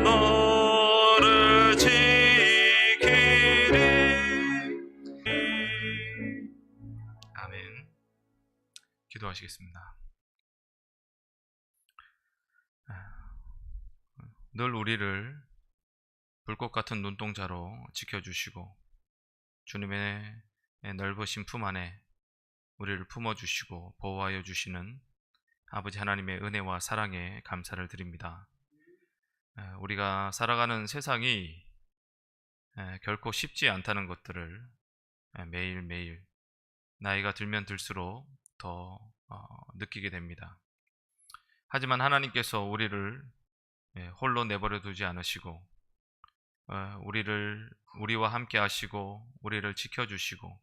너를 지키리. 아멘. 기도하시겠습니다. 늘 우리를 불꽃 같은 눈동자로 지켜주시고 주님의 넓으신 품 안에 우리를 품어주시고 보호하여 주시는 아버지 하나님의 은혜와 사랑에 감사를 드립니다. 우리가 살아가는 세상이 결코 쉽지 않다는 것들을 매일매일 나이가 들면 들수록 더 느끼게 됩니다. 하지만 하나님께서 우리를 홀로 내버려 두지 않으시고 우리와 함께 하시고 우리를 지켜주시고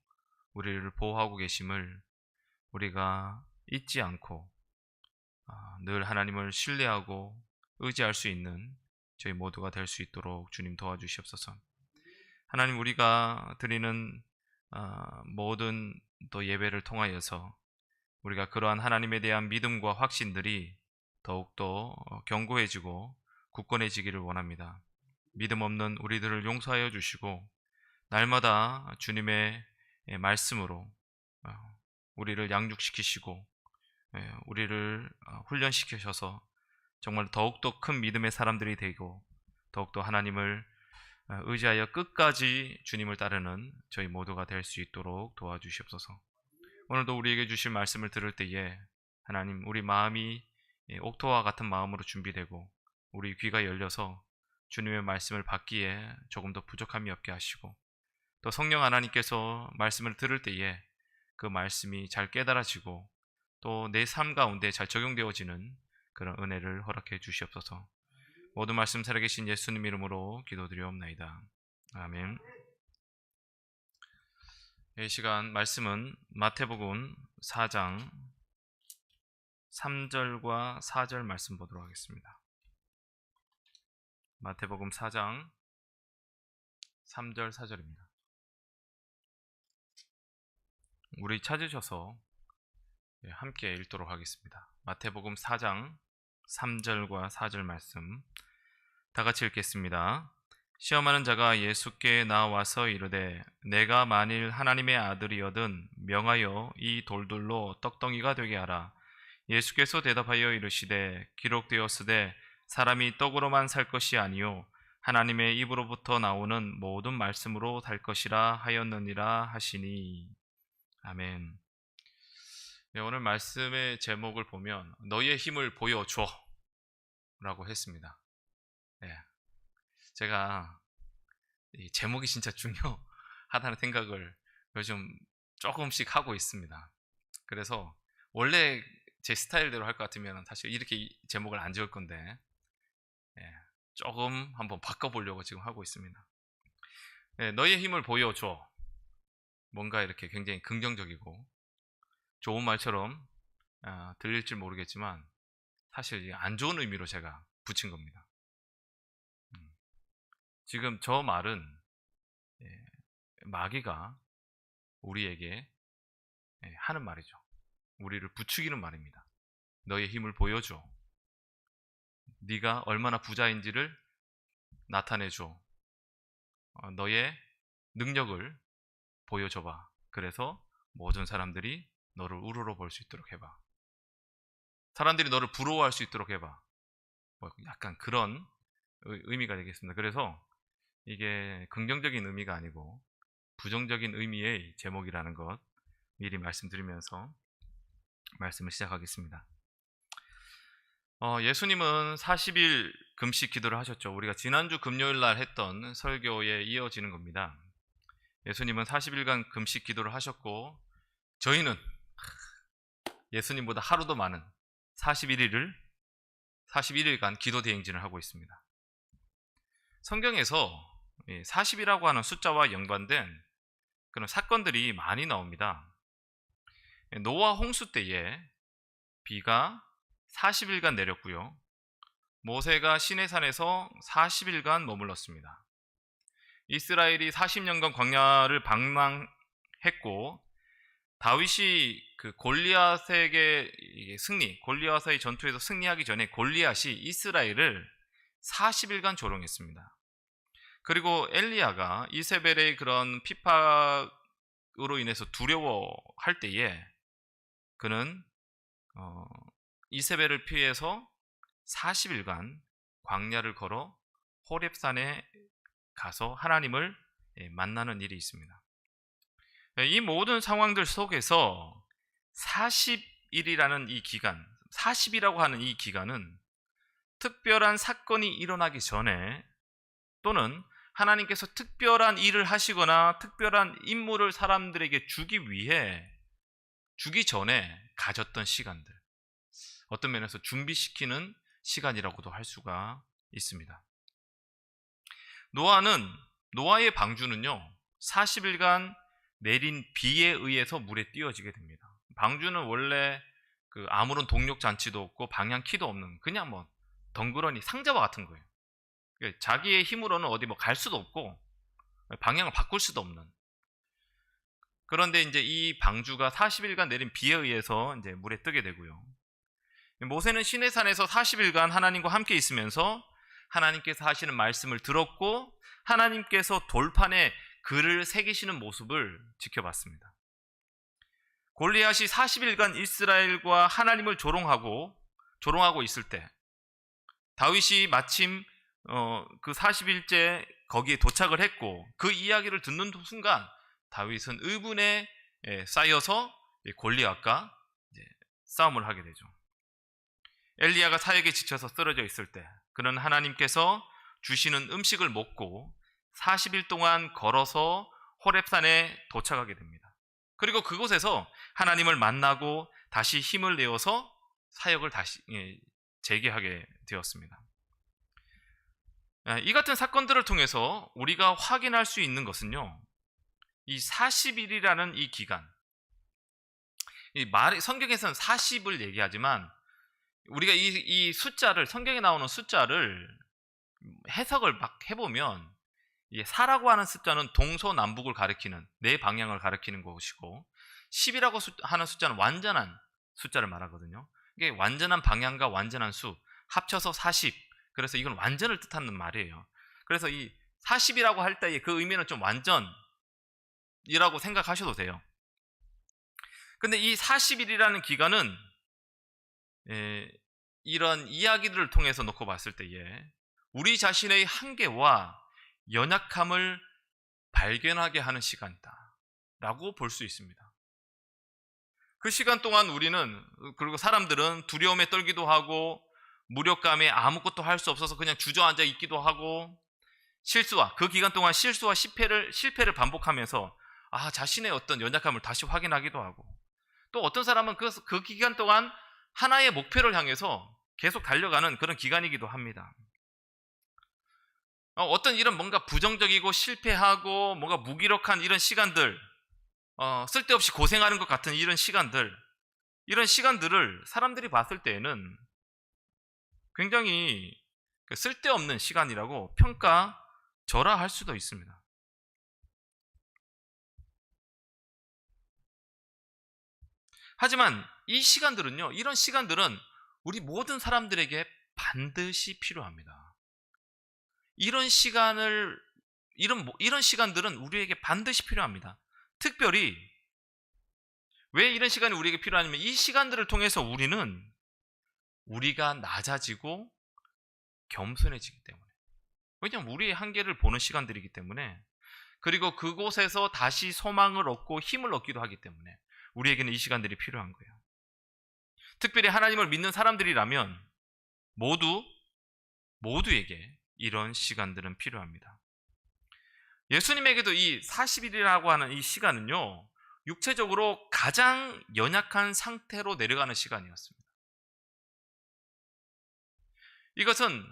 우리를 보호하고 계심을 우리가 잊지 않고 늘 하나님을 신뢰하고 의지할 수 있는 저희 모두가 될 수 있도록 주님 도와주시옵소서. 하나님, 우리가 드리는 모든 또 예배를 통하여서 우리가 그러한 하나님에 대한 믿음과 확신들이 더욱더 견고해지고 굳건해지기를 원합니다. 믿음 없는 우리들을 용서하여 주시고 날마다 주님의 말씀으로 우리를 양육시키시고 우리를 훈련시키셔서 정말 더욱더 큰 믿음의 사람들이 되고 더욱더 하나님을 의지하여 끝까지 주님을 따르는 저희 모두가 될 수 있도록 도와주시옵소서. 오늘도 우리에게 주실 말씀을 들을 때에 하나님, 우리 마음이 옥토와 같은 마음으로 준비되고 우리 귀가 열려서 주님의 말씀을 받기에 조금 더 부족함이 없게 하시고 또 성령 하나님께서 말씀을 들을 때에 그 말씀이 잘 깨달아지고 또 내 삶 가운데 잘 적용되어지는 그런 은혜를 허락해 주시옵소서. 모든 말씀 살아계신 예수님 이름으로 기도드리옵나이다. 아멘. 이 시간 말씀은 마태복음 4장 3절과 4절 말씀 보도록 하겠습니다. 마태복음 4장 3절 4절입니다. 우리 찾으셔서 함께 읽도록 하겠습니다. 마태복음 4장 3절과 4절 말씀 다 같이 읽겠습니다. 시험하는 자가 예수께 나와서 이르되 내가 만일 하나님의 아들이거든 명하여 이 돌들로 떡덩이가 되게 하라. 예수께서 대답하여 이르시되 기록되었으되 사람이 떡으로만 살 것이 아니요 하나님의 입으로부터 나오는 모든 말씀으로 살 것이라 하였느니라 하시니. 아멘. 네, 오늘 말씀의 제목을 보면 너희의 힘을 보여줘 라고 했습니다. 네, 제가 이 제목이 진짜 중요하다는 생각을 요즘 조금씩 하고 있습니다. 그래서 원래 제 스타일대로 할 것 같으면 사실 이렇게 제목을 안 지을 건데 조금 한번 바꿔보려고 지금 하고 있습니다. 너희의 힘을 보여줘. 뭔가 이렇게 굉장히 긍정적이고 좋은 말처럼 들릴지 모르겠지만 사실 안 좋은 의미로 제가 붙인 겁니다. 지금 저 말은 마귀가 우리에게 하는 말이죠. 우리를 부추기는 말입니다. 너의 힘을 보여줘. 네가 얼마나 부자인지를 나타내줘. 너의 능력을 보여줘봐. 그래서 모든 사람들이 너를 우러러 볼 수 있도록 해봐. 사람들이 너를 부러워할 수 있도록 해봐. 약간 그런 의미가 되겠습니다. 그래서 이게 긍정적인 의미가 아니고 부정적인 의미의 제목이라는 것 미리 말씀드리면서 말씀을 시작하겠습니다. 예수님은 40일 금식 기도를 하셨죠. 우리가 지난주 금요일 날 했던 설교에 이어지는 겁니다. 예수님은 40일간 금식 기도를 하셨고 저희는 예수님보다 하루도 많은 41일간 기도 대행진을 하고 있습니다. 성경에서 40이라고 하는 숫자와 연관된 그런 사건들이 많이 나옵니다. 노아 홍수 때에 비가 40일간 내렸고요. 모세가 시내산에서 40일간 머물렀습니다. 이스라엘이 40년간 광야를 방랑했고 다윗이 그 골리앗의 전투에서 승리하기 전에 골리앗이 이스라엘을 40일간 조롱했습니다. 그리고 엘리야가 이세벨의 그런 핍박으로 인해서 두려워할 때에 그는 이세벨을 피해서 40일간 광야를 걸어 호렙산에 가서 하나님을 만나는 일이 있습니다. 이 모든 상황들 속에서 40일이라는 이 기간, 40이라고 하는 이 기간은 특별한 사건이 일어나기 전에 또는 하나님께서 특별한 일을 하시거나 특별한 임무를 사람들에게 주기 전에 가졌던 시간들, 어떤 면에서 준비시키는 시간이라고도 할 수가 있습니다. 노아의 방주는요 40일간 내린 비에 의해서 물에 띄어지게 됩니다. 방주는 원래 아무런 동력 잔치도 없고 방향키도 없는 그냥 덩그러니 상자와 같은 거예요. 자기의 힘으로는 어디 갈 수도 없고 방향을 바꿀 수도 없는. 그런데 이제 이 방주가 40일간 내린 비에 의해서 이제 물에 뜨게 되고요. 모세는 시내산에서 40일간 하나님과 함께 있으면서 하나님께서 하시는 말씀을 들었고 하나님께서 돌판에 글을 새기시는 모습을 지켜봤습니다. 골리앗이 40일간 이스라엘과 하나님을 조롱하고 있을 때 다윗이 마침 그 40일째 거기에 도착을 했고 그 이야기를 듣는 순간 다윗은 의분에 쌓여서 골리앗과 싸움을 하게 되죠. 엘리야가 사역에 지쳐서 쓰러져 있을 때 그는 하나님께서 주시는 음식을 먹고 40일 동안 걸어서 호렙산에 도착하게 됩니다. 그리고 그곳에서 하나님을 만나고 다시 힘을 내어서 사역을 다시 재개하게 되었습니다. 이 같은 사건들을 통해서 우리가 확인할 수 있는 것은요, 이 40일이라는 이 기간, 성경에서는 40을 얘기하지만 우리가 이 숫자를, 성경에 나오는 숫자를 해석을 막 해보면 이 4라고 하는 숫자는 동서남북을 가리키는 네 방향을 가리키는 것이고 10이라고 하는 숫자는 완전한 숫자를 말하거든요. 이게 완전한 방향과 완전한 수 합쳐서 40. 그래서 이건 완전을 뜻하는 말이에요. 그래서 이 40이라고 할 때의 그 의미는 좀 완전이라고 생각하셔도 돼요. 근데 이 40일이라는 기간은 이런 이야기들을 통해서 놓고 봤을 때에 우리 자신의 한계와 연약함을 발견하게 하는 시간이다 라고 볼 수 있습니다. 그 시간 동안 우리는, 그리고 사람들은 두려움에 떨기도 하고 무력감에 아무것도 할 수 없어서 그냥 주저앉아 있기도 하고 그 기간 동안 실수와 실패를 반복하면서 자신의 어떤 연약함을 다시 확인하기도 하고, 또 어떤 사람은 그 기간 동안 하나의 목표를 향해서 계속 달려가는 그런 기간이기도 합니다. 어떤 이런 뭔가 부정적이고 실패하고 뭔가 무기력한 이런 시간들, 쓸데없이 고생하는 것 같은 이런 시간들을 사람들이 봤을 때에는 굉장히 쓸데없는 시간이라고 평가절하할 수도 있습니다. 하지만 이런 시간들은 우리 모든 사람들에게 반드시 필요합니다. 이런 시간들은 우리에게 반드시 필요합니다. 특별히 왜 이런 시간이 우리에게 필요하냐면 이 시간들을 통해서 우리가 낮아지고 겸손해지기 때문에, 왜냐하면 우리의 한계를 보는 시간들이기 때문에, 그리고 그곳에서 다시 소망을 얻고 힘을 얻기도 하기 때문에 우리에게는 이 시간들이 필요한 거예요. 특별히 하나님을 믿는 사람들이라면 모두에게 이런 시간들은 필요합니다. 예수님에게도 이 40일이라고 하는 이 시간은요, 육체적으로 가장 연약한 상태로 내려가는 시간이었습니다. 이것은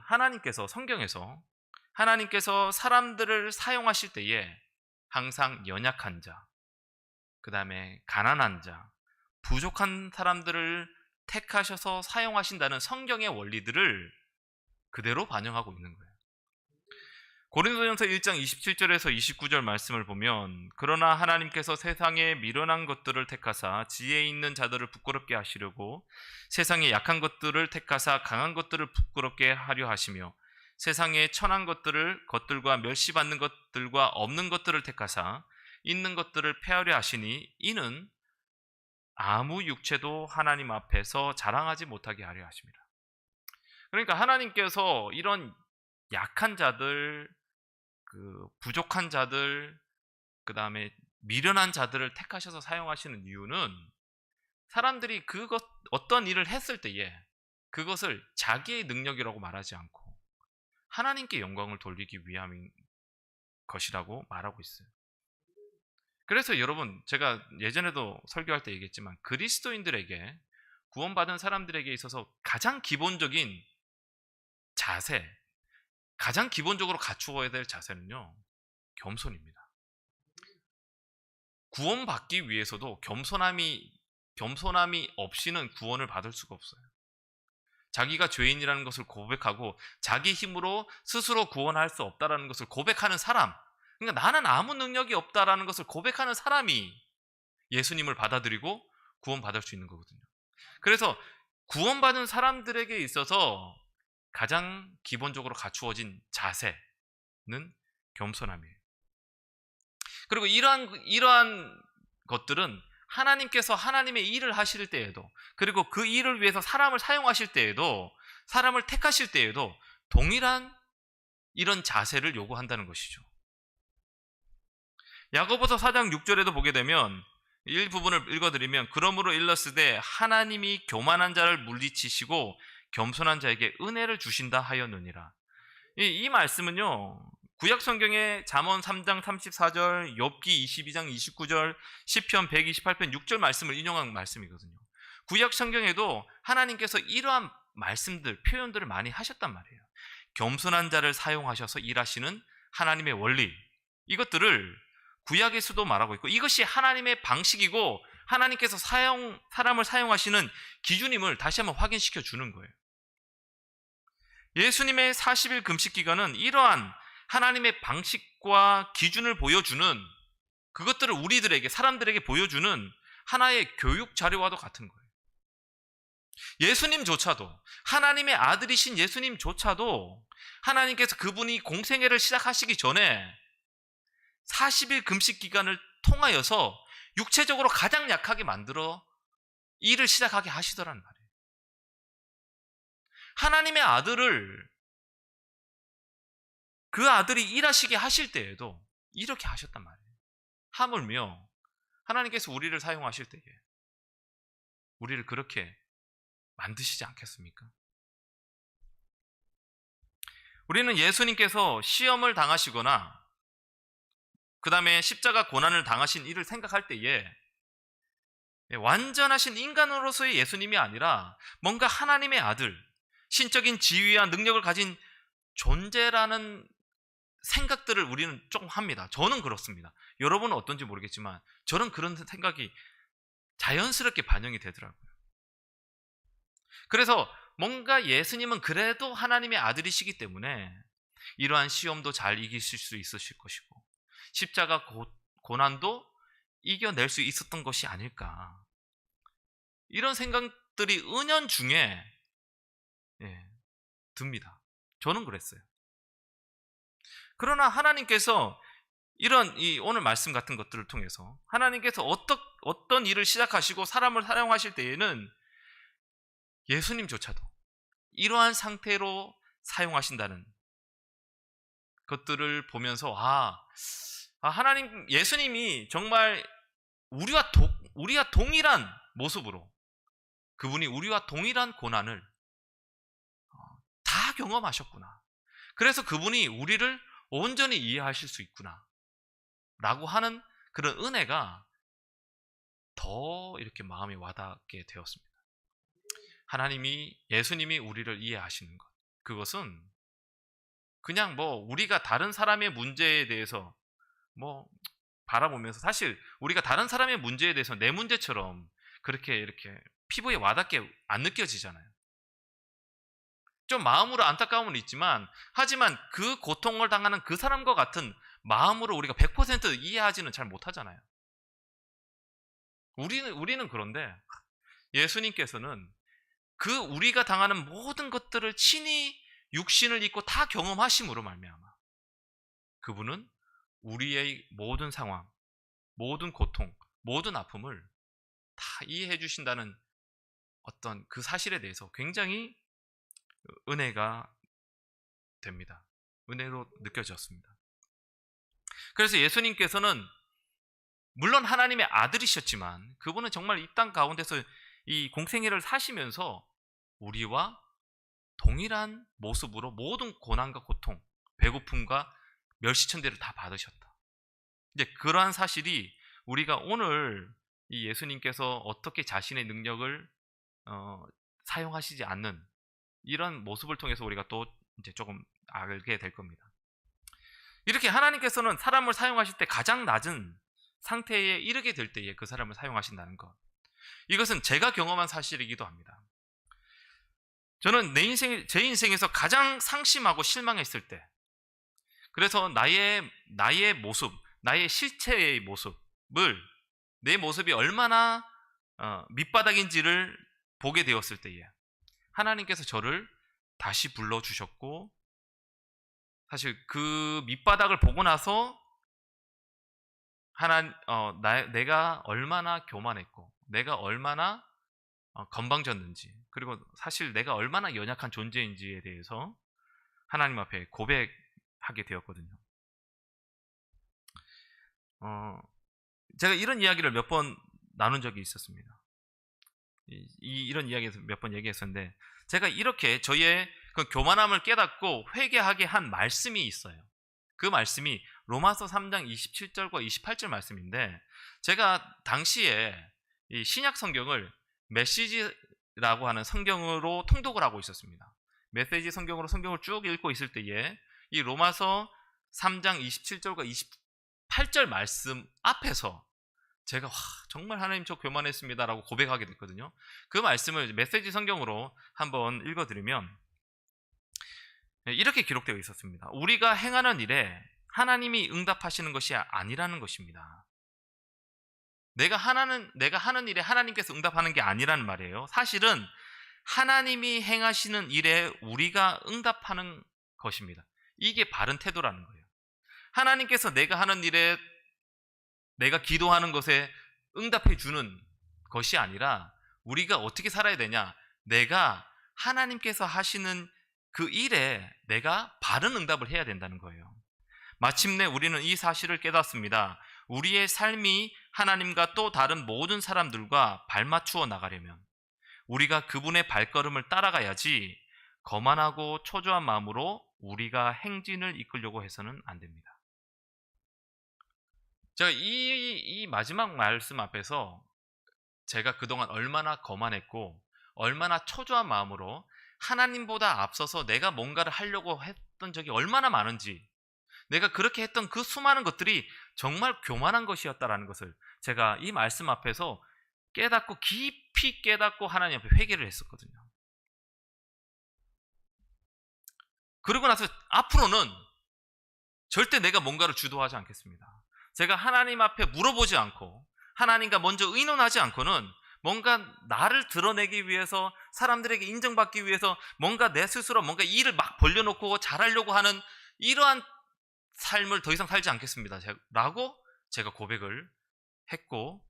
성경에서 하나님께서 사람들을 사용하실 때에 항상 연약한 자, 그 다음에 가난한 자, 부족한 사람들을 택하셔서 사용하신다는 성경의 원리들을 그대로 반영하고 있는 거예요. 고린도전서 1장 27절에서 29절 말씀을 보면, 그러나 하나님께서 세상에 미련한 것들을 택하사 지혜 있는 자들을 부끄럽게 하시려고 세상에 약한 것들을 택하사 강한 것들을 부끄럽게 하려 하시며 세상의 천한 것들과 멸시받는 것들과 없는 것들을 택하사 있는 것들을 폐하려 하시니 이는 아무 육체도 하나님 앞에서 자랑하지 못하게 하려 하십니다. 그러니까 하나님께서 이런 약한 자들, 부족한 자들, 그 다음에 미련한 자들을 택하셔서 사용하시는 이유는 사람들이 어떤 일을 했을 때에 그것을 자기의 능력이라고 말하지 않고 하나님께 영광을 돌리기 위함인 것이라고 말하고 있어요. 그래서 여러분, 제가 예전에도 설교할 때 얘기했지만 그리스도인들에게, 구원받은 사람들에게 있어서 가장 기본적인 자세, 가장 기본적으로 갖추어야 될 자세는요, 겸손입니다. 구원받기 위해서도 겸손함이 없이는 구원을 받을 수가 없어요. 자기가 죄인이라는 것을 고백하고 자기 힘으로 스스로 구원할 수 없다는 것을 고백하는 사람, 그러니까 나는 아무 능력이 없다라는 것을 고백하는 사람이 예수님을 받아들이고 구원받을 수 있는 거거든요. 그래서 구원받은 사람들에게 있어서 가장 기본적으로 갖추어진 자세는 겸손함이에요. 그리고 이러한 것들은 하나님께서 하나님의 일을 하실 때에도, 그리고 그 일을 위해서 사람을 사용하실 때에도, 사람을 택하실 때에도 동일한 이런 자세를 요구한다는 것이죠. 야고보서 4장 6절에도 보게 되면 일부분을 읽어드리면, 그러므로 일렀으되 하나님이 교만한 자를 물리치시고 겸손한 자에게 은혜를 주신다 하였느니라. 이 말씀은요, 구약 성경의 잠언 3장 34절, 욥기 22장 29절, 시편 128편 6절 말씀을 인용한 말씀이거든요. 구약 성경에도 하나님께서 이러한 말씀들, 표현들을 많이 하셨단 말이에요. 겸손한 자를 사용하셔서 일하시는 하나님의 원리, 이것들을 구약에서도 말하고 있고, 이것이 하나님의 방식이고 하나님께서 사람을 사용하시는 기준임을 다시 한번 확인시켜 주는 거예요. 예수님의 40일 금식 기간은 이러한 하나님의 방식과 기준을 보여주는, 그것들을 우리들에게, 사람들에게 보여주는 하나의 교육 자료와도 같은 거예요. 예수님조차도, 하나님의 아들이신 예수님조차도 하나님께서 그분이 공생애를 시작하시기 전에 40일 금식 기간을 통하여서 육체적으로 가장 약하게 만들어 일을 시작하게 하시더란 말이에요. 하나님의 아들을, 그 아들이 일하시게 하실 때에도 이렇게 하셨단 말이에요. 하물며 하나님께서 우리를 사용하실 때에 우리를 그렇게 만드시지 않겠습니까? 우리는 예수님께서 시험을 당하시거나 그 다음에 십자가 고난을 당하신 일을 생각할 때에 완전하신 인간으로서의 예수님이 아니라 뭔가 하나님의 아들, 신적인 지위와 능력을 가진 존재라는 생각들을 우리는 조금 합니다. 저는 그렇습니다. 여러분은 어떤지 모르겠지만 저는 그런 생각이 자연스럽게 반영이 되더라고요. 그래서 뭔가 예수님은 그래도 하나님의 아들이시기 때문에 이러한 시험도 잘 이기실 수 있으실 것이고 십자가 고난도 이겨낼 수 있었던 것이 아닐까, 이런 생각들이 은연중에 듭니다. 저는 그랬어요. 그러나 하나님께서 이런 오늘 말씀 같은 것들을 통해서 하나님께서 어떤 일을 시작하시고 사람을 사용하실 때에는 예수님조차도 이러한 상태로 사용하신다는 것들을 보면서 하나님, 예수님이 정말 우리와 동일한 모습으로, 그분이 우리와 동일한 고난을 다 경험하셨구나. 그래서 그분이 우리를 온전히 이해하실 수 있구나 라고 하는 그런 은혜가 더 이렇게 마음에 와닿게 되었습니다. 예수님이 우리를 이해하시는 것, 그것은 그냥 우리가 다른 사람의 문제에 대해서 바라보면서, 사실 우리가 다른 사람의 문제에 대해서 내 문제처럼 그렇게 이렇게 피부에 와닿게 안 느껴지잖아요. 좀 마음으로 안타까움은 있지만, 하지만 그 고통을 당하는 그 사람과 같은 마음으로 우리가 100% 이해하지는 잘 못하잖아요. 우리는 그런데 예수님께서는 우리가 당하는 모든 것들을 친히 육신을 입고 다 경험하심으로 말미암아 그분은 우리의 모든 상황, 모든 고통, 모든 아픔을 다 이해해 주신다는 어떤 그 사실에 대해서 굉장히 은혜가 됩니다. 은혜로 느껴졌습니다. 그래서 예수님께서는 물론 하나님의 아들이셨지만 그분은 정말 이 땅 가운데서 이 공생애를 사시면서 우리와 동일한 모습으로 모든 고난과 고통, 배고픔과 멸시천대를 다 받으셨다. 이제 그러한 사실이 우리가 오늘 이 예수님께서 어떻게 자신의 능력을 사용하시지 않는 이런 모습을 통해서 우리가 또 이제 조금 알게 될 겁니다. 이렇게 하나님께서는 사람을 사용하실 때 가장 낮은 상태에 이르게 될 때에 그 사람을 사용하신다는 것. 이것은 제가 경험한 사실이기도 합니다. 저는 제 인생에서 가장 상심하고 실망했을 때, 그래서 나의 모습, 나의 실체의 모습을, 내 모습이 얼마나 밑바닥인지를 보게 되었을 때에 하나님께서 저를 다시 불러주셨고, 사실 그 밑바닥을 보고 나서 내가 얼마나 교만했고, 내가 얼마나 건방졌는지, 그리고 사실 내가 얼마나 연약한 존재인지에 대해서 하나님 앞에 고백하게 되었거든요. 제가 이런 이야기를 몇 번 나눈 적이 있었습니다. 이런 이야기에서 몇 번 얘기했었는데, 제가 이렇게 저의 그 교만함을 깨닫고 회개하게 한 말씀이 있어요. 그 말씀이 로마서 3장 27절과 28절 말씀인데, 제가 당시에 이 신약 성경을 메시지라고 하는 성경으로 통독을 하고 있었습니다. 메시지 성경으로 성경을 쭉 읽고 있을 때에 이 로마서 3장 27절과 28절 말씀 앞에서 제가 정말 하나님 저 교만했습니다 라고 고백하게 됐거든요. 그 말씀을 메시지 성경으로 한번 읽어드리면 이렇게 기록되어 있었습니다. 우리가 행하는 일에 하나님이 응답하시는 것이 아니라는 것입니다. 내가 하는 일에 하나님께서 응답하는 게 아니라는 말이에요. 사실은 하나님이 행하시는 일에 우리가 응답하는 것입니다. 이게 바른 태도라는 거예요. 하나님께서 내가 하는 일에, 내가 기도하는 것에 응답해 주는 것이 아니라 우리가 어떻게 살아야 되냐, 내가 하나님께서 하시는 그 일에 내가 바른 응답을 해야 된다는 거예요. 마침내 우리는 이 사실을 깨닫습니다. 우리의 삶이 하나님과 또 다른 모든 사람들과 발맞추어 나가려면 우리가 그분의 발걸음을 따라가야지 거만하고 초조한 마음으로 우리가 행진을 이끌려고 해서는 안 됩니다. 제가 이 마지막 말씀 앞에서 제가 그동안 얼마나 거만했고 얼마나 초조한 마음으로 하나님보다 앞서서 내가 뭔가를 하려고 했던 적이 얼마나 많은지, 내가 그렇게 했던 그 수많은 것들이 정말 교만한 것이었다라는 것을 제가 이 말씀 앞에서 깨닫고, 깊이 깨닫고 하나님 앞에 회개를 했었거든요. 그러고 나서 앞으로는 절대 내가 뭔가를 주도하지 않겠습니다. 제가 하나님 앞에 물어보지 않고 하나님과 먼저 의논하지 않고는 뭔가 나를 드러내기 위해서, 사람들에게 인정받기 위해서 뭔가 내 스스로 뭔가 일을 막 벌려놓고 잘하려고 하는 이러한 삶을 더 이상 살지 않겠습니다 라고 제가 고백을 했고,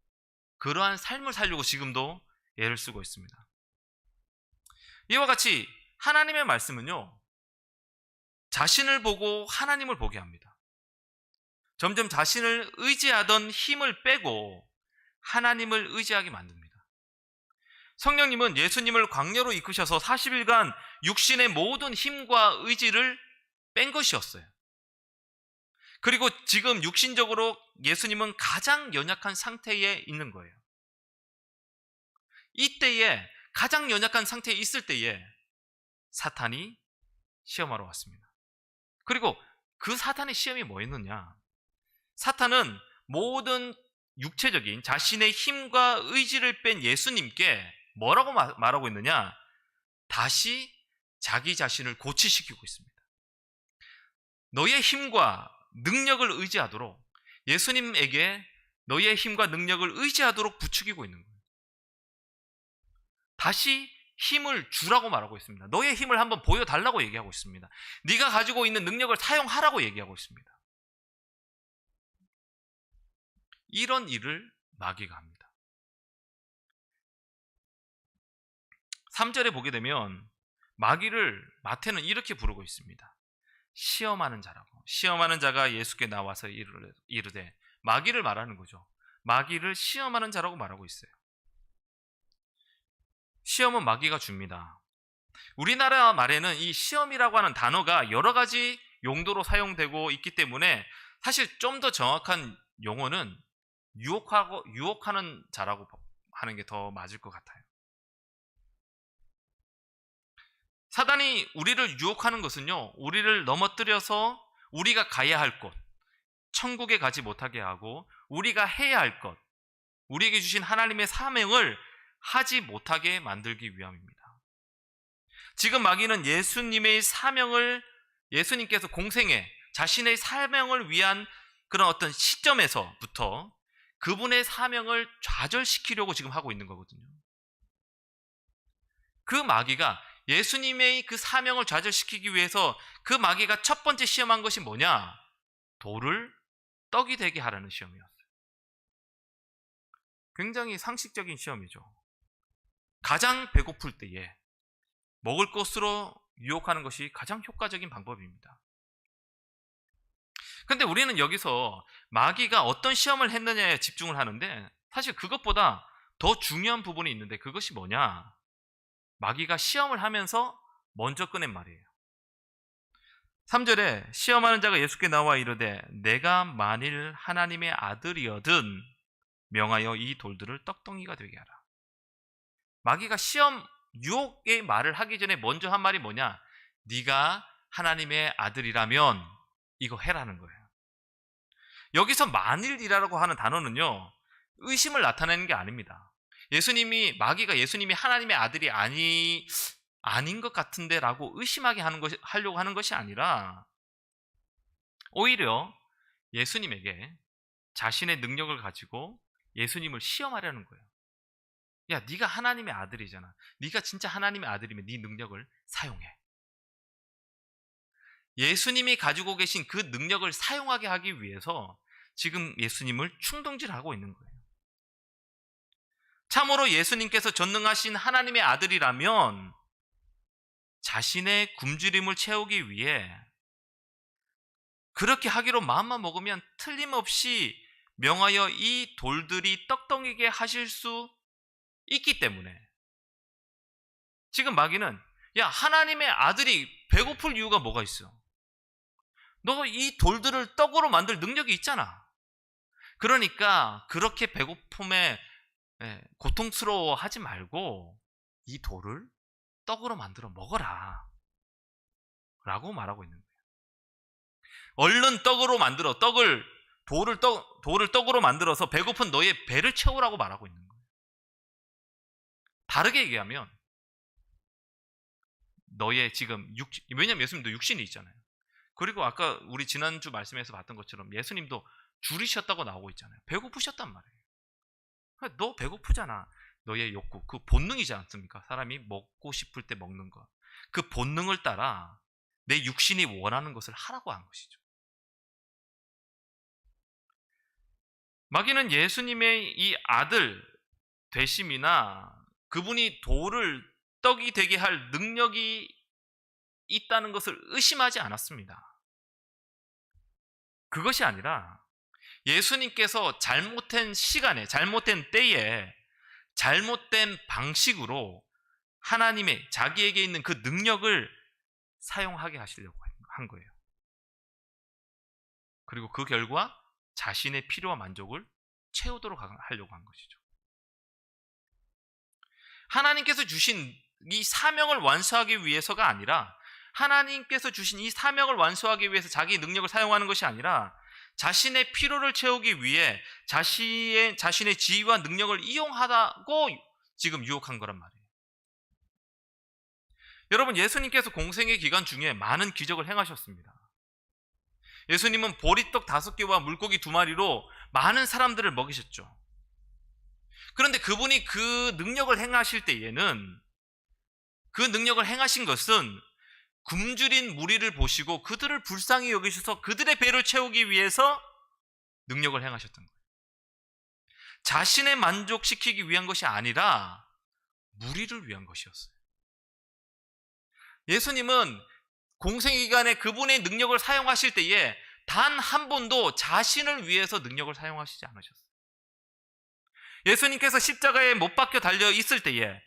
그러한 삶을 살려고 지금도 애를 쓰고 있습니다. 이와 같이 하나님의 말씀은요, 자신을 보고 하나님을 보게 합니다. 점점 자신을 의지하던 힘을 빼고 하나님을 의지하게 만듭니다. 성령님은 예수님을 광야로 이끄셔서 40일간 육신의 모든 힘과 의지를 뺀 것이었어요. 그리고 지금 육신적으로 예수님은 가장 연약한 상태에 있는 거예요. 이때에, 가장 연약한 상태에 있을 때에 사탄이 시험하러 왔습니다. 그리고 그 사탄의 시험이 뭐였느냐? 사탄은 모든 육체적인 자신의 힘과 의지를 뺀 예수님께 뭐라고 말하고 있느냐? 다시 자기 자신을 고치시키고 있습니다. 너의 힘과 능력을 의지하도록, 예수님에게 너의 힘과 능력을 의지하도록 부추기고 있는 거예요. 다시 힘을 주라고 말하고 있습니다. 너의 힘을 한번 보여달라고 얘기하고 있습니다. 네가 가지고 있는 능력을 사용하라고 얘기하고 있습니다. 이런 일을 마귀가 합니다. 3절에 보게 되면 마귀를 마태는 이렇게 부르고 있습니다. 시험하는 자라고. 시험하는 자가 예수께 나와서 이르되, 마귀를 말하는 거죠. 마귀를 시험하는 자라고 말하고 있어요. 시험은 마귀가 줍니다. 우리나라 말에는 이 시험이라고 하는 단어가 여러 가지 용도로 사용되고 있기 때문에 사실 좀 더 정확한 용어는 유혹하는 자라고 하는 게 더 맞을 것 같아요. 사단이 우리를 유혹하는 것은요, 우리를 넘어뜨려서 우리가 가야 할 곳, 천국에 가지 못하게 하고 우리가 해야 할 것, 우리에게 주신 하나님의 사명을 하지 못하게 만들기 위함입니다. 지금 마귀는 예수님의 사명을, 예수님께서 공생애 자신의 사명을 위한 그런 어떤 시점에서부터 그분의 사명을 좌절시키려고 지금 하고 있는 거거든요. 그 마귀가 예수님의 그 사명을 좌절시키기 위해서 그 마귀가 첫 번째 시험한 것이 뭐냐? 돌을 떡이 되게 하라는 시험이었어요. 굉장히 상식적인 시험이죠. 가장 배고플 때에 먹을 것으로 유혹하는 것이 가장 효과적인 방법입니다. 근데 우리는 여기서 마귀가 어떤 시험을 했느냐에 집중을 하는데, 사실 그것보다 더 중요한 부분이 있는데, 그것이 뭐냐? 마귀가 시험을 하면서 먼저 꺼낸 말이에요. 3절에 시험하는 자가 예수께 나와 이르되, 내가 만일 하나님의 아들이어든 명하여 이 돌들을 떡덩이가 되게 하라. 마귀가 시험, 유혹의 말을 하기 전에 먼저 한 말이 뭐냐? 네가 하나님의 아들이라면 이거 해라는 거예요. 여기서 만일이라고 하는 단어는요, 의심을 나타내는 게 아닙니다. 마귀가 예수님이 하나님의 아들이 아닌 것 같은데 라고 의심하게 하려고 하는 것이 아니라, 오히려 예수님에게 자신의 능력을 가지고 예수님을 시험하려는 거예요. 야, 네가 하나님의 아들이잖아. 네가 진짜 하나님의 아들이면 네 능력을 사용해. 예수님이 가지고 계신 그 능력을 사용하게 하기 위해서 지금 예수님을 충동질하고 있는 거예요. 참으로 예수님께서 전능하신 하나님의 아들이라면 자신의 굶주림을 채우기 위해 그렇게 하기로 마음만 먹으면 틀림없이 명하여 이 돌들이 떡덩이게 하실 수 있기 때문에, 지금 마귀는, 야, 하나님의 아들이 배고플 이유가 뭐가 있어? 너 이 돌들을 떡으로 만들 능력이 있잖아. 그러니까 그렇게 배고픔에 고통스러워 하지 말고 이 돌을 떡으로 만들어 먹어라 라고 말하고 있는 거예요. 얼른 떡으로 만들어, 돌을 떡으로 만들어서 배고픈 너의 배를 채우라고 말하고 있는 거예요. 다르게 얘기하면, 너의 지금 왜냐면 예수님도 육신이 있잖아요. 그리고 아까 우리 지난주 말씀에서 봤던 것처럼 예수님도 줄이셨다고 나오고 있잖아요. 배고프셨단 말이에요. 너 배고프잖아. 너의 욕구, 그 본능이지 않습니까? 사람이 먹고 싶을 때 먹는 것, 그 본능을 따라 내 육신이 원하는 것을 하라고 한 것이죠. 마귀는 예수님의 이 아들 되심이나 그분이 돌을 떡이 되게 할 능력이 있다는 것을 의심하지 않았습니다. 그것이 아니라 예수님께서 잘못된 시간에, 잘못된 때에, 잘못된 방식으로 하나님의 자기에게 있는 그 능력을 사용하게 하시려고 한 거예요. 그리고 그 결과 자신의 필요와 만족을 채우도록 하려고 한 것이죠. 하나님께서 주신 이 사명을 완수하기 위해서가 아니라, 하나님께서 주신 이 사명을 완수하기 위해서 자기 능력을 사용하는 것이 아니라 자신의 필요를 채우기 위해 자신의 지위와 능력을 이용하다고 지금 유혹한 거란 말이에요. 여러분, 예수님께서 공생의 기간 중에 많은 기적을 행하셨습니다. 예수님은 보리떡 5개와 물고기 2마리로 많은 사람들을 먹이셨죠. 그런데 그분이 그 능력을 행하실 때에는 그 능력을 행하신 것은 굶주린 무리를 보시고 그들을 불쌍히 여기셔서 그들의 배를 채우기 위해서 능력을 행하셨던 거예요. 자신의 만족시키기 위한 것이 아니라 무리를 위한 것이었어요. 예수님은 공생기간에 그분의 능력을 사용하실 때에 단 한 번도 자신을 위해서 능력을 사용하시지 않으셨어요. 예수님께서 십자가에 못 박혀 달려 있을 때에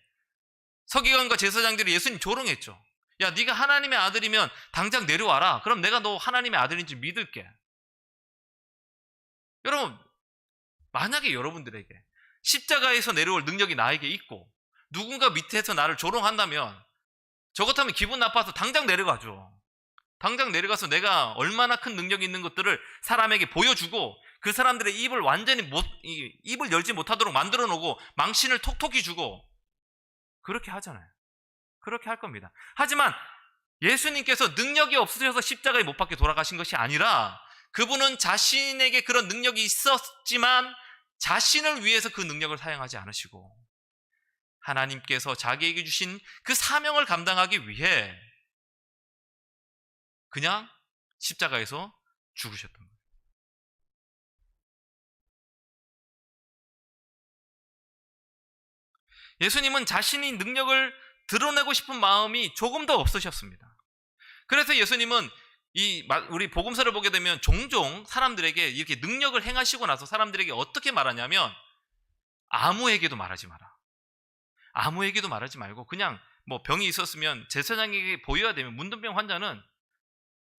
서기관과 제사장들이 예수님 조롱했죠. 야, 네가 하나님의 아들이면 당장 내려와라. 그럼 내가 너 하나님의 아들인지 믿을게. 여러분, 만약에 여러분들에게 십자가에서 내려올 능력이 나에게 있고 누군가 밑에서 나를 조롱한다면 저 같으면 기분 나빠서 당장 내려가죠. 당장 내려가서 내가 얼마나 큰 능력이 있는 것들을 사람에게 보여주고 그 사람들의 입을 완전히 입을 열지 못하도록 만들어 놓고 망신을 톡톡히 주고 그렇게 하잖아요. 그렇게 할 겁니다. 하지만 예수님께서 능력이 없으셔서 십자가에 못 박혀 돌아가신 것이 아니라 그분은 자신에게 그런 능력이 있었지만 자신을 위해서 그 능력을 사용하지 않으시고 하나님께서 자기에게 주신 그 사명을 감당하기 위해 그냥 십자가에서 죽으셨던 거예요. 예수님은 자신이 능력을 드러내고 싶은 마음이 조금 더 없으셨습니다. 그래서 예수님은 우리 복음서를 보게 되면 종종 사람들에게 이렇게 능력을 행하시고 나서 사람들에게 어떻게 말하냐면 아무에게도 말하지 마라. 아무에게도 말하지 말고 그냥 뭐 병이 있었으면 제사장에게 보여야 되면 문둥병 환자는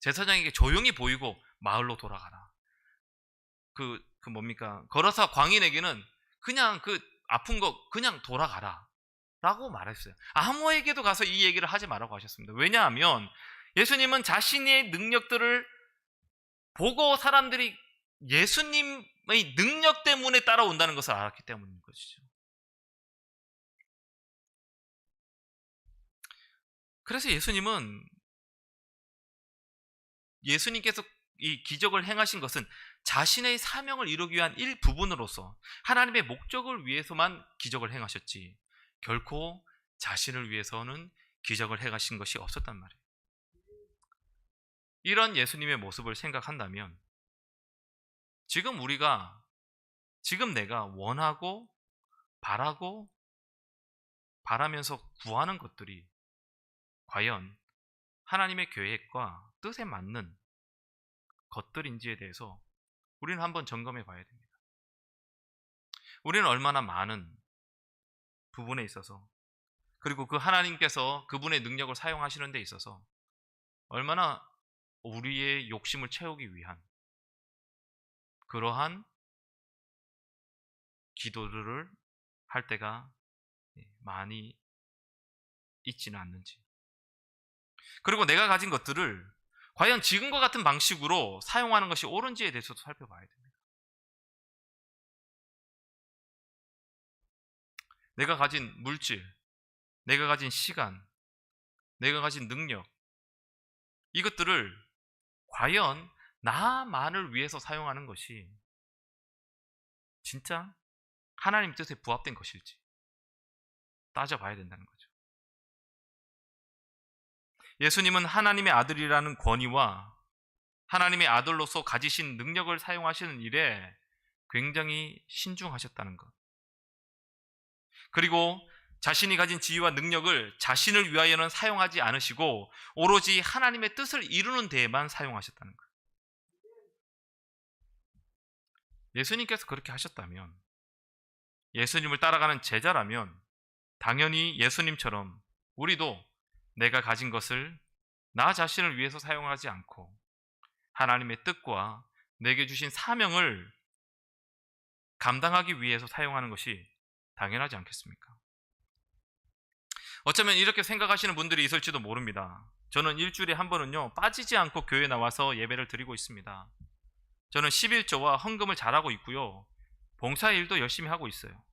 제사장에게 조용히 보이고 마을로 돌아가라. 걸어서 광인에게는 그냥 그 아픈 거 그냥 돌아가라 라고 말했어요. 아무에게도 가서 이 얘기를 하지 말라고 하셨습니다. 왜냐하면 예수님은 자신의 능력들을 보고 사람들이 예수님의 능력 때문에 따라온다는 것을 알았기 때문인 것이죠. 그래서 예수님께서 이 기적을 행하신 것은 자신의 사명을 이루기 위한 일부분으로서 하나님의 목적을 위해서만 기적을 행하셨지 결코 자신을 위해서는 기적을 행하신 것이 없었단 말이에요. 이런 예수님의 모습을 생각한다면 지금 내가 원하고 바라면서 구하는 것들이 과연 하나님의 계획과 뜻에 맞는 것들인지에 대해서 우리는 한번 점검해 봐야 됩니다. 우리는 얼마나 많은 부분에 있어서 그리고 그 하나님께서 그분의 능력을 사용하시는 데 있어서 얼마나 우리의 욕심을 채우기 위한 그러한 기도를 할 때가 많이 있지는 않는지, 그리고 내가 가진 것들을 과연 지금과 같은 방식으로 사용하는 것이 옳은지에 대해서도 살펴봐야 됩니다. 내가 가진 물질, 내가 가진 시간, 내가 가진 능력, 이것들을 과연 나만을 위해서 사용하는 것이 진짜 하나님 뜻에 부합된 것일지 따져봐야 된다는 거죠. 예수님은 하나님의 아들이라는 권위와 하나님의 아들로서 가지신 능력을 사용하시는 일에 굉장히 신중하셨다는 것, 그리고 자신이 가진 지위와 능력을 자신을 위하여는 사용하지 않으시고 오로지 하나님의 뜻을 이루는 데에만 사용하셨다는 것. 예수님께서 그렇게 하셨다면, 예수님을 따라가는 제자라면 당연히 예수님처럼 우리도 내가 가진 것을 나 자신을 위해서 사용하지 않고 하나님의 뜻과 내게 주신 사명을 감당하기 위해서 사용하는 것이 당연하지 않겠습니까? 어쩌면 이렇게 생각하시는 분들이 있을지도 모릅니다. 저는 일주일에 한 번은요 빠지지 않고 교회에 나와서 예배를 드리고 있습니다. 저는 11조와 헌금을 잘하고 있고요, 봉사일도 열심히 하고 있어요.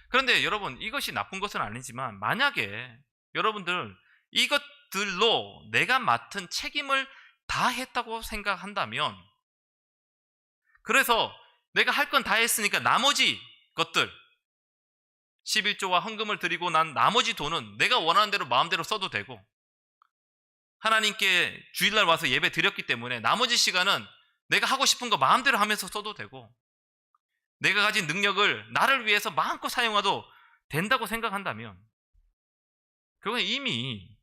그런데 여러분, 이것이 나쁜 것은 아니지만 만약에 여러분들 이것들로 내가 맡은 책임을 다 했다고 생각한다면, 그래서 내가 할 건 다 했으니까 나머지 것들, 11조와 헌금을 드리고 난 나머지 돈은 내가 원하는 대로 마음대로 써도 되고, 하나님께 주일날 와서 예배 드렸기 때문에 나머지 시간은 내가 하고 싶은 거 마음대로 하면서 써도 되고, 내가 가진 능력을 나를 위해서 마음껏 사용해도 된다고 생각한다면 그건 이미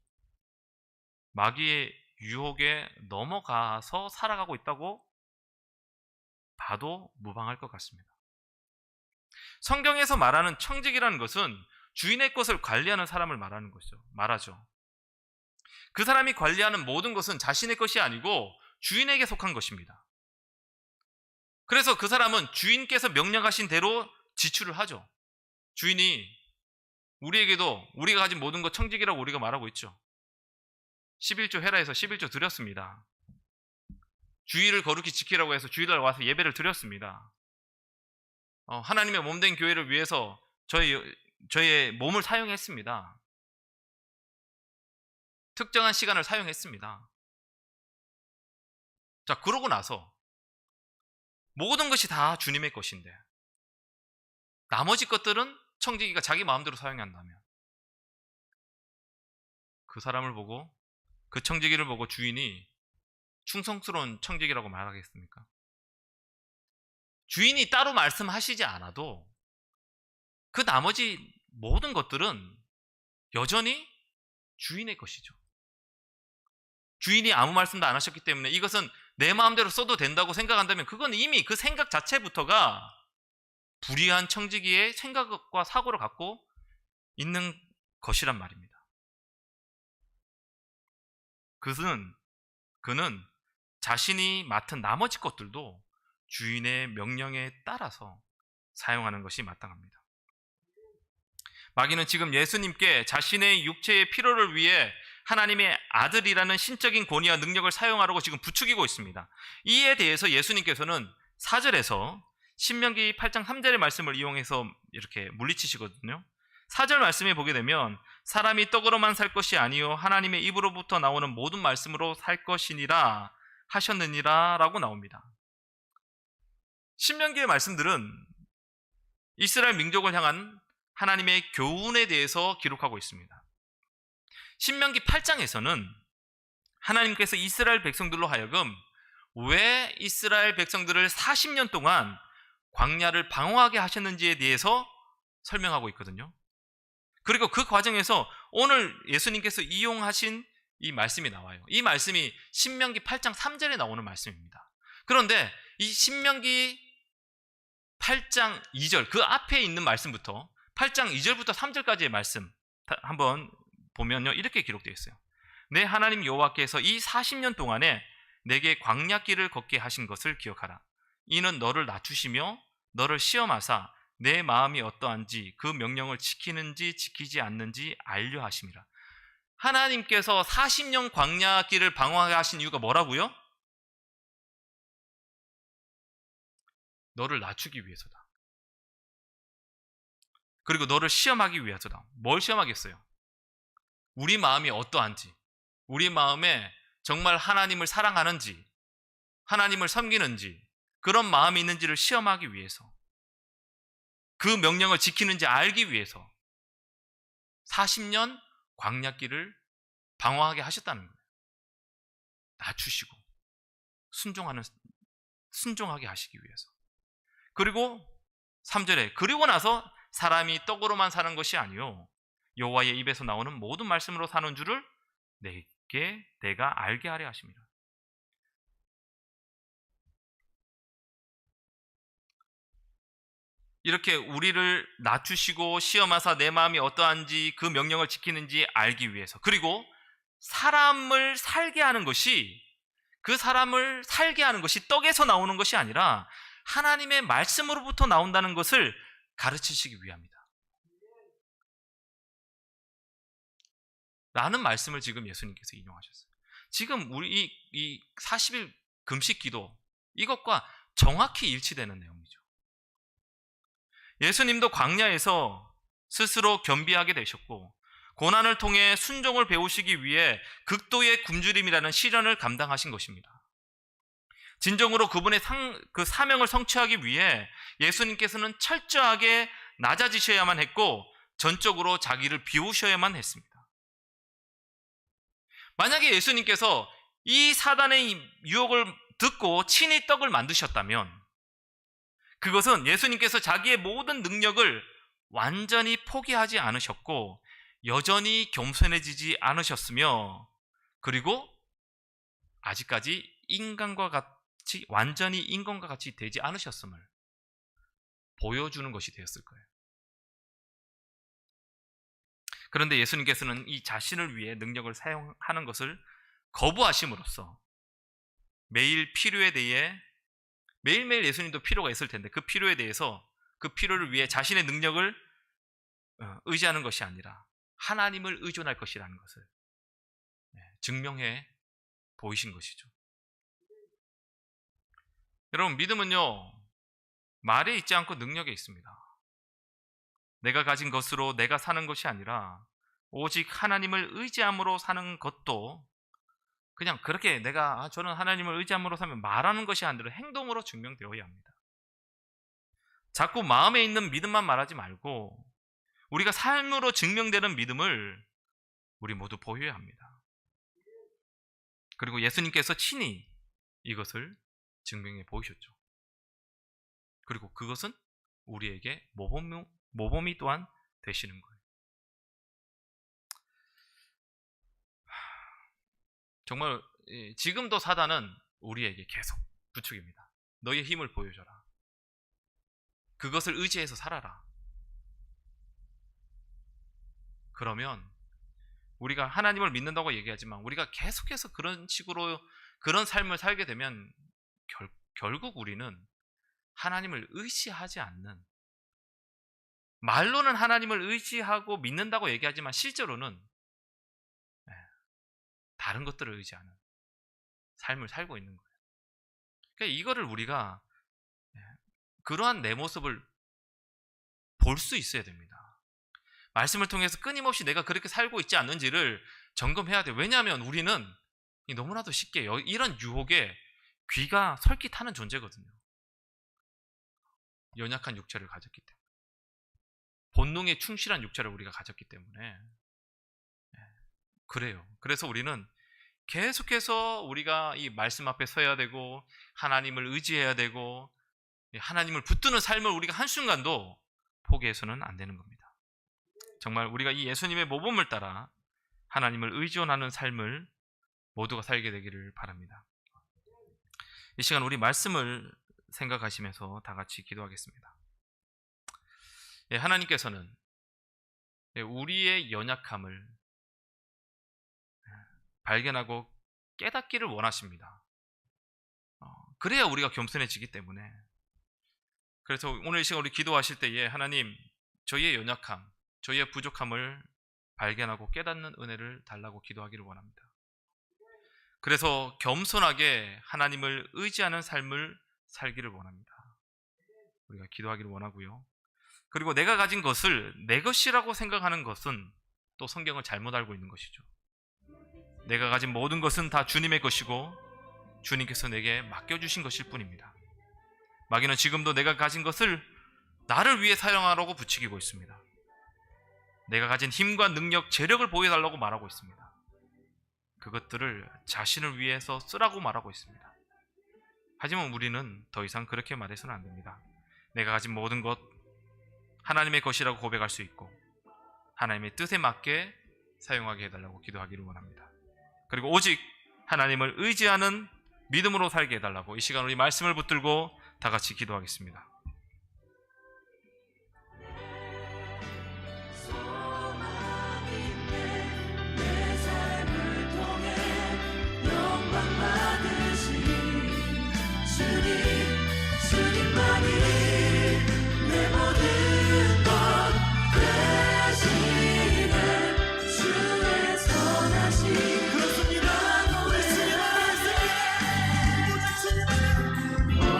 마귀의 유혹에 넘어가서 살아가고 있다고 봐도 무방할 것 같습니다. 성경에서 말하는 청직이라는 것은 주인의 것을 관리하는 사람을 말하죠. 그 사람이 관리하는 모든 것은 자신의 것이 아니고 주인에게 속한 것입니다. 그래서 그 사람은 주인께서 명령하신 대로 지출을 하죠. 주인이 우리에게도 우리가 가진 모든 것 청직이라고 우리가 말하고 있죠. 11조 해라 해서 11조 드렸습니다. 주일을 거룩히 지키라고 해서 주일날 와서 예배를 드렸습니다. 하나님의 몸된 교회를 위해서 저의 몸을 사용했습니다. 특정한 시간을 사용했습니다. 자, 그러고 나서 모든 것이 다 주님의 것인데 나머지 것들은 청지기가 자기 마음대로 사용한다면 그 사람을 보고, 그 청지기를 보고 주인이 충성스러운 청지기라고 말하겠습니까? 주인이 따로 말씀하시지 않아도 그 나머지 모든 것들은 여전히 주인의 것이죠. 주인이 아무 말씀도 안 하셨기 때문에 이것은 내 마음대로 써도 된다고 생각한다면 그건 이미 그 생각 자체부터가 불의한 청지기의 생각과 사고를 갖고 있는 것이란 말입니다. 그는 자신이 맡은 나머지 것들도 주인의 명령에 따라서 사용하는 것이 마땅합니다. 마귀는 지금 예수님께 자신의 육체의 필요를 위해 하나님의 아들이라는 신적인 권위와 능력을 사용하려고 지금 부추기고 있습니다. 이에 대해서 예수님께서는 4절에서 신명기 8장 3절의 말씀을 이용해서 이렇게 물리치시거든요. 4절 말씀에 보게 되면 사람이 떡으로만 살 것이 아니요 하나님의 입으로부터 나오는 모든 말씀으로 살 것이니라 하셨느니라 라고 나옵니다. 신명기의 말씀들은 이스라엘 민족을 향한 하나님의 교훈에 대해서 기록하고 있습니다. 신명기 8장에서는 하나님께서 이스라엘 백성들로 하여금 왜 이스라엘 백성들을 40년 동안 광야를 방황하게 하셨는지에 대해서 설명하고 있거든요. 그리고 그 과정에서 오늘 예수님께서 이용하신 이 말씀이 나와요. 이 말씀이 신명기 8장 3절에 나오는 말씀입니다. 그런데 이 신명기 8장 2절 그 앞에 있는 말씀부터 8장 2절부터 3절까지의 말씀 한번 보면요, 이렇게 기록되어 있어요. 내 하나님 여호와께서 이 40년 동안에 내게 광야길을 걷게 하신 것을 기억하라. 이는 너를 낮추시며 너를 시험하사 내 마음이 어떠한지 그 명령을 지키는지 지키지 않는지 알려 하심이라. 하나님께서 40년 광야길을 방황하게 하신 이유가 뭐라고요? 너를 낮추기 위해서다. 그리고 너를 시험하기 위해서다. 뭘 시험하겠어요? 우리 마음이 어떠한지, 우리 마음에 정말 하나님을 사랑하는지, 하나님을 섬기는지, 그런 마음이 있는지를 시험하기 위해서, 그 명령을 지키는지 알기 위해서 40년 광야길을 방황하게 하셨다는 거예요. 낮추시고 순종하게 하시기 위해서. 그리고 3절에 그리고 나서 사람이 떡으로만 사는 것이 아니요 여호와의 입에서 나오는 모든 말씀으로 사는 줄을 내가 알게 하려 하십니다. 이렇게 우리를 낮추시고 시험하사 내 마음이 어떠한지 그 명령을 지키는지 알기 위해서, 그리고 사람을 살게 하는 것이, 그 사람을 살게 하는 것이 떡에서 나오는 것이 아니라 하나님의 말씀으로부터 나온다는 것을 가르치시기 위함이다 라는 말씀을 지금 예수님께서 인용하셨어요. 지금 우리 이 40일 금식 기도, 이것과 정확히 일치되는 내용이죠. 예수님도 광야에서 스스로 겸비하게 되셨고 고난을 통해 순종을 배우시기 위해 극도의 굶주림이라는 시련을 감당하신 것입니다. 진정으로 그분의 그 사명을 성취하기 위해 예수님께서는 철저하게 낮아지셔야만 했고 전적으로 자기를 비우셔야만 했습니다. 만약에 예수님께서 이 사단의 유혹을 듣고 친히 떡을 만드셨다면 그것은 예수님께서 자기의 모든 능력을 완전히 포기하지 않으셨고 여전히 겸손해지지 않으셨으며 그리고 아직까지 인간과 같이 완전히 인간과 같이 되지 않으셨음을 보여주는 것이 되었을 거예요. 그런데 예수님께서는 이 자신을 위해 능력을 사용하는 것을 거부하심으로써 매일 필요에 대해 매일매일 예수님도 필요가 있을 텐데 그 필요에 대해서 그 필요를 위해 자신의 능력을 의지하는 것이 아니라 하나님을 의존할 것이라는 것을 증명해 보이신 것이죠. 여러분, 믿음은요 말에 있지 않고 능력에 있습니다. 내가 가진 것으로 내가 사는 것이 아니라 오직 하나님을 의지함으로 사는 것도 그냥 그렇게 내가 저는 하나님을 의지함으로 사면 말하는 것이 아니라 행동으로 증명되어야 합니다. 자꾸 마음에 있는 믿음만 말하지 말고 우리가 삶으로 증명되는 믿음을 우리 모두 보여야 합니다. 그리고 예수님께서 친히 이것을 증명해 보이셨죠. 그리고 그것은 우리에게 모범이 또한 되시는 거예요. 정말 지금도 사단은 우리에게 계속 부추깁니다. 너의 힘을 보여줘라. 그것을 의지해서 살아라. 그러면 우리가 하나님을 믿는다고 얘기하지만 우리가 계속해서 그런 식으로 그런 삶을 살게 되면 결국 우리는 하나님을 의지하지 않는, 말로는 하나님을 의지하고 믿는다고 얘기하지만 실제로는 다른 것들을 의지하는 삶을 살고 있는 거예요. 그러니까 이거를 우리가 그러한 내 모습을 볼 수 있어야 됩니다. 말씀을 통해서 끊임없이 내가 그렇게 살고 있지 않는지를 점검해야 돼요. 왜냐하면 우리는 너무나도 쉽게 이런 유혹에 귀가 솔깃하는 존재거든요. 연약한 육체를 가졌기 때문에, 본능에 충실한 육체를 우리가 가졌기 때문에 그래요. 그래서 우리는 계속해서 우리가 이 말씀 앞에 서야 되고 하나님을 의지해야 되고 하나님을 붙드는 삶을 우리가 한순간도 포기해서는 안 되는 겁니다. 정말 우리가 이 예수님의 모범을 따라 하나님을 의존하는 삶을 모두가 살게 되기를 바랍니다. 이 시간 우리 말씀을 생각하시면서 다 같이 기도하겠습니다. 하나님께서는 우리의 연약함을 발견하고 깨닫기를 원하십니다. 그래야 우리가 겸손해지기 때문에. 그래서 오늘 이 시간 우리 기도하실 때에 하나님, 저희의 연약함, 저희의 부족함을 발견하고 깨닫는 은혜를 달라고 기도하기를 원합니다. 그래서 겸손하게 하나님을 의지하는 삶을 살기를 원합니다. 우리가 기도하기를 원하고요. 그리고 내가 가진 것을 내 것이라고 생각하는 것은 또 성경을 잘못 알고 있는 것이죠. 내가 가진 모든 것은 다 주님의 것이고 주님께서 내게 맡겨주신 것일 뿐입니다. 마귀는 지금도 내가 가진 것을 나를 위해 사용하라고 부추기고 있습니다. 내가 가진 힘과 능력, 재력을 보여달라고 말하고 있습니다. 그것들을 자신을 위해서 쓰라고 말하고 있습니다. 하지만 우리는 더 이상 그렇게 말해서는 안 됩니다. 내가 가진 모든 것 하나님의 것이라고 고백할 수 있고 하나님의 뜻에 맞게 사용하게 해달라고 기도하기를 원합니다. 그리고 오직 하나님을 의지하는 믿음으로 살게 해달라고 이 시간 우리 말씀을 붙들고 다 같이 기도하겠습니다.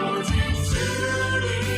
오직 주님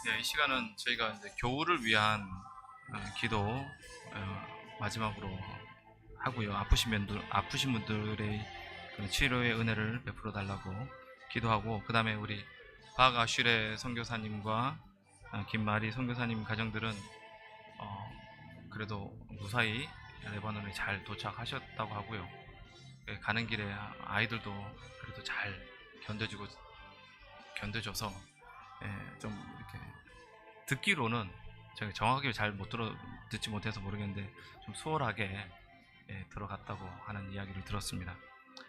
네, 이 시간은 저희가 이제 교우를 위한 기도 마지막으로 하고요. 아프신 분들의 그 치료의 은혜를 베풀어 달라고 기도하고, 그 다음에 우리 박아슈레 선교사님과 김마리 선교사님 가정들은 그래도 무사히 레바논에 잘 도착하셨다고 하고요. 가는 길에 아이들도 그래도 잘 견뎌줘서 좀 이렇게 듣기로는 제가 정확하게 잘 못 듣지 못해서 모르겠는데 좀 수월하게 들어갔다고 하는 이야기를 들었습니다.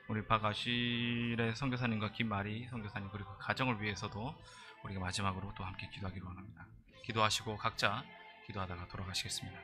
우리 박아실의 선교사님과 김마리 선교사님 그리고 그 가정을 위해서도 우리가 마지막으로 또 함께 기도하기로 합니다. 기도하시고 각자 기도하다가 돌아가시겠습니다.